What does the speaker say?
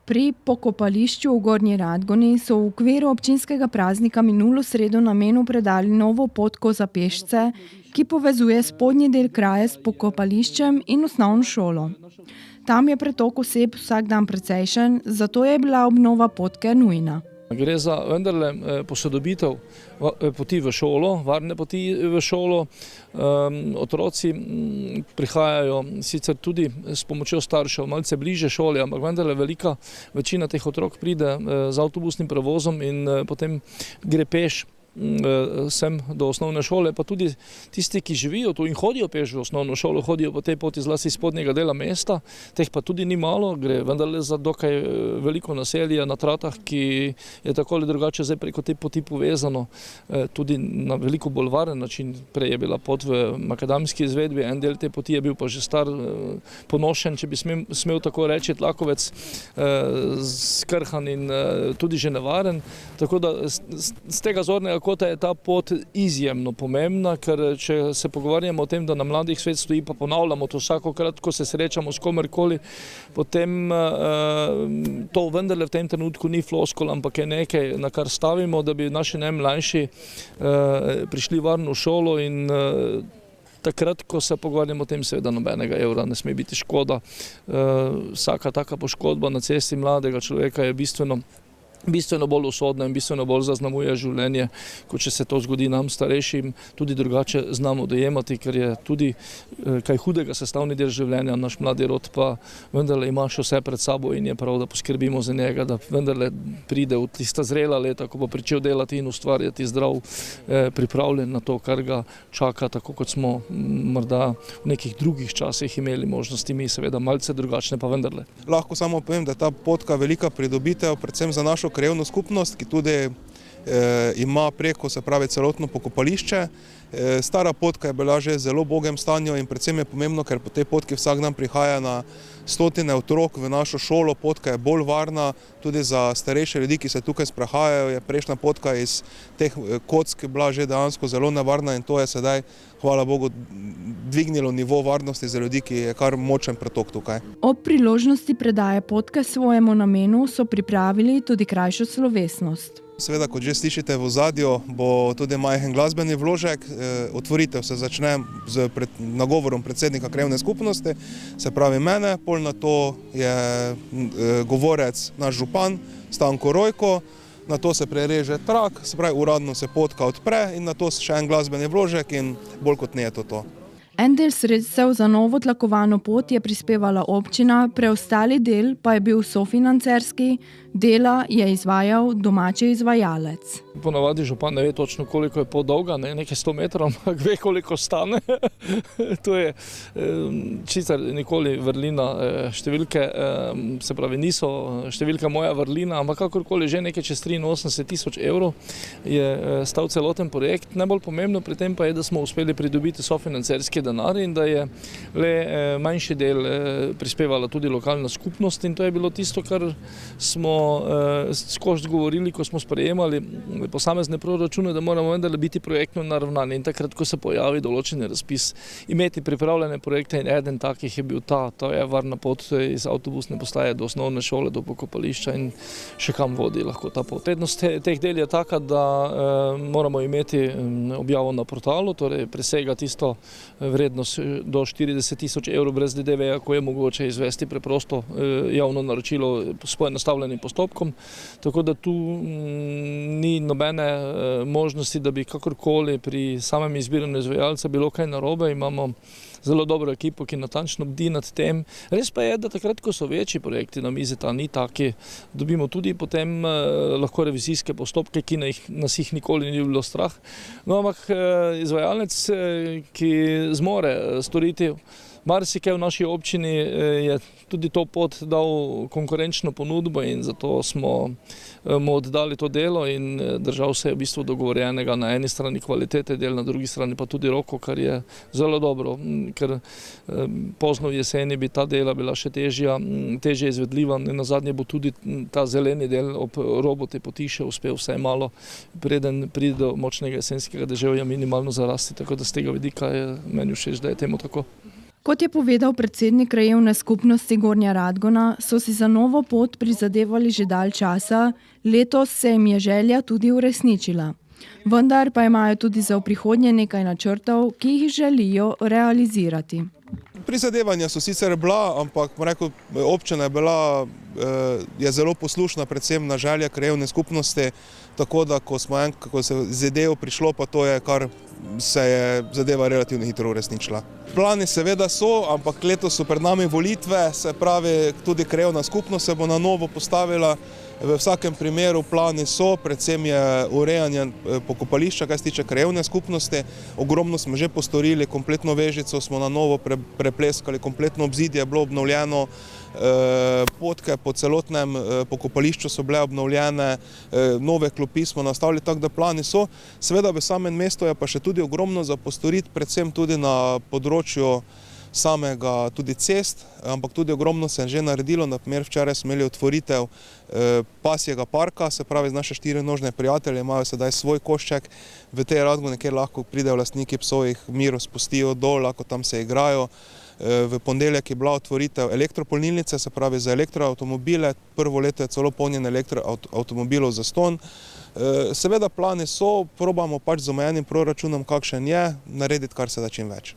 Pri pokopališču v Gornji Radgoni so v okviru občinskega praznika minulo sredo namenu predali novo potko za pešce, ki povezuje spodnji del kraja s pokopališčem in osnovno šolo. Tam je pretok oseb vsak dan precejšen, zato je bila obnova potke nujna. Gre za vendarle posodobitev poti v šolo, varne poti v šolo. Otroci prihajajo sicer tudi s pomočjo staršev malce bliže šoli, ampak vendarle velika večina teh otrok pride z avtobusnim prevozom in potem gre peš sem do osnovne šole, pa tudi tisti, ki živijo tu in hodijo peš v osnovno šolo, hodijo po tej poti zlasti iz spodnjega dela mesta, teh pa tudi ni malo, gre vendarle za dokaj veliko naselje na Tratah, ki je tako ali drugače zdaj preko te poti povezano tudi na veliko bolj varen način. Prej je bila pot v makadamski izvedbi, en del te poti je bil pa že star, ponošen, če bi smel tako reči, tlakovec, skrhan in tudi že nevaren, tako da z tega zornega kota je ta pot izjemno pomembna, ker če se pogovarjamo o tem, da na Mladih svet stoji, pa ponavljamo to vsakokrat, ko se srečamo s komerkoli, potem to vendarle v tem trenutku ni floskul, ampak je nekaj, na kar stavimo, da bi naši najmlajši prišli varno v šolo in takrat, ko se pogovarjamo o tem, seveda nobenega evra ne sme biti škoda. Vsaka taka poškodba na cesti mladega človeka je bistveno bolj usodna in bistveno bolj zaznamuje življenje, kot če se to zgodi nam starejšim, tudi drugače znamo dojemati, ker je tudi kaj hudega sestavni del življenja, naš mladi rod pa vendarle ima še vse pred sabo in je prav, da poskrbimo za njega, da vendarle pride v tista zrela leta, ko bo pričel delati in ustvarjati zdrav, pripravljen na to, kar ga čaka, tako kot smo morda v nekih drugih časih imeli možnosti, mi seveda malce drugačne, pa vendarle. Lahko samo povem, da je ta potka velika pridobitev, predvsem za našo krajevno skupnost, ki tudi ima preko, se pravi, celotno pokopališče. Stara potka je bila že v zelo ubogem stanju in predvsem je pomembno, ker po tej potki vsak dan prihaja na stotine otrok v našo šolo, potka je bolj varna, tudi za starejše ljudi, ki se tukaj sprehajajo, je prejšnja potka iz teh kock bila že dejansko zelo nevarna in to je sedaj, hvala Bogu, dvignilo nivo varnosti za ljudi, ki je kar močen pretok tukaj. Ob priložnosti predaje potke svojemu namenu so pripravili tudi krajšo slovesnost. Seveda, kot že slišite v ozadju, bo tudi majhen glasbeni vložek. Otvoritev se začne z nagovorom predsednika krajevne skupnosti, se pravi mene, pol na to je govorec naš župan Stanko Rojko, na to se prereže trak, se pravi uradno se potka odpre in na to še en glasbeni vložek in bolj kot ne je to. En del sredstev za novo tlakovano pot je prispevala občina, preostali del pa je bil sofinancerski, dela je izvajal domači izvajalec. Ponavadi župan ne ve točno, koliko je pot dolga, nekaj 100 metrov, ampak ve, koliko stane. To je čisto nikoli vrlina številke, se pravi, niso številka moja vrlina, ampak kakorkoli že nekaj čez 83 000 evrov je stal celoten projekt. Najbolj pomembno pri tem pa je, da smo uspeli pridobiti sofinancerski denar in da je le manjši del prispevala tudi lokalna skupnost in to je bilo tisto, kar smo skozi govorili, ko smo sprejemali posamezne proračune, da moramo vendarle biti projektno naravnani in takrat, ko se pojavi določen razpis, imeti pripravljene projekte in eden takih je bil to je varna pot iz avtobusne postaje do osnovne šole, do pokopališča in še kam vodi lahko ta pot. Prednost teh del je taka, da moramo imeti objavo na portalu, torej presega tisto vrednost do 40 000 evrov brez DDV-ja, ko je mogoče izvesti preprosto javno naročilo s poenostavljenim postopkom, tako da tu ni nobene možnosti, da bi kakorkoli pri samem izbiranju izvajalca bilo kaj narobe. Imamo zelo dobro ekipo, ki natančno bdi nad tem. Res pa je, da takrat, ko so večji projekti na mizi, ta ni taki, dobimo tudi potem lahko revizijske postopke, ki nas jih nikoli ni bilo strah. No, ampak izvajalec, ki zmore storiti marsikaj v naši občini, je tudi to pot dal konkurenčno ponudbo in zato smo mu oddali to delo in držal se je v bistvu dogovorjenega na eni strani kvalitete del, na drugi strani pa tudi roko, kar je zelo dobro, ker pozno v jeseni bi ta dela bila še težje izvedljiva in nazadnje bo tudi ta zeleni del ob robu te poti še uspel vsaj malo, preden pride do močnega jesenskega deževja minimalno zarasti, tako da z tega vidika je meni všeč, da je temu tako. Kot je povedal predsednik krajevne skupnosti Gornja Radgona, so si za novo pot prizadevali že dalj časa, letos se jim je želja tudi uresničila. Vendar pa imajo tudi za v prihodnje nekaj načrtov, ki jih želijo realizirati. Prizadevanja so sicer bila, ampak občina je zelo poslušna, predvsem na želje krajevne skupnosti, tako da ko se zadev prišlo, pa to je, kar se je zadeva relativno hitro uresničila. Plani seveda so, ampak letos so pred nami volitve, se pravi, tudi krajevna skupnost se bo na novo postavila. V vsakem primeru plani so, predvsem je urejanje pokopališča, kaj se tiče krajevne skupnosti. Ogromno smo že postorili, kompletno vežico smo na novo prepleskali, kompletno obzidje je bilo obnovljeno, potke po celotnem pokopališču so bile obnovljene, nove klopi smo nastavili, tako da plani so. Seveda v samem mestu je pa še tudi ogromno za postoriti, predvsem tudi na področju samega tudi cest, ampak tudi ogromno se je že naredilo. Na primer, včeraj smo imeli otvoritev pasjega parka, se pravi, z naše štirinožne prijatelje imajo sedaj svoj košček v tej Radgoni, kjer lahko pridejo lastniki psov, jih miro spustijo dol, lahko tam se igrajo. V ponedeljek je bila otvoritev elektropolnilnice, se pravi za elektroavtomobile. Prvo leto je celo polnjenje elektroavtomobilov zastonj. Seveda plani so, probamo pač z omejenim proračunom, kakšen je, narediti kar se da čim več.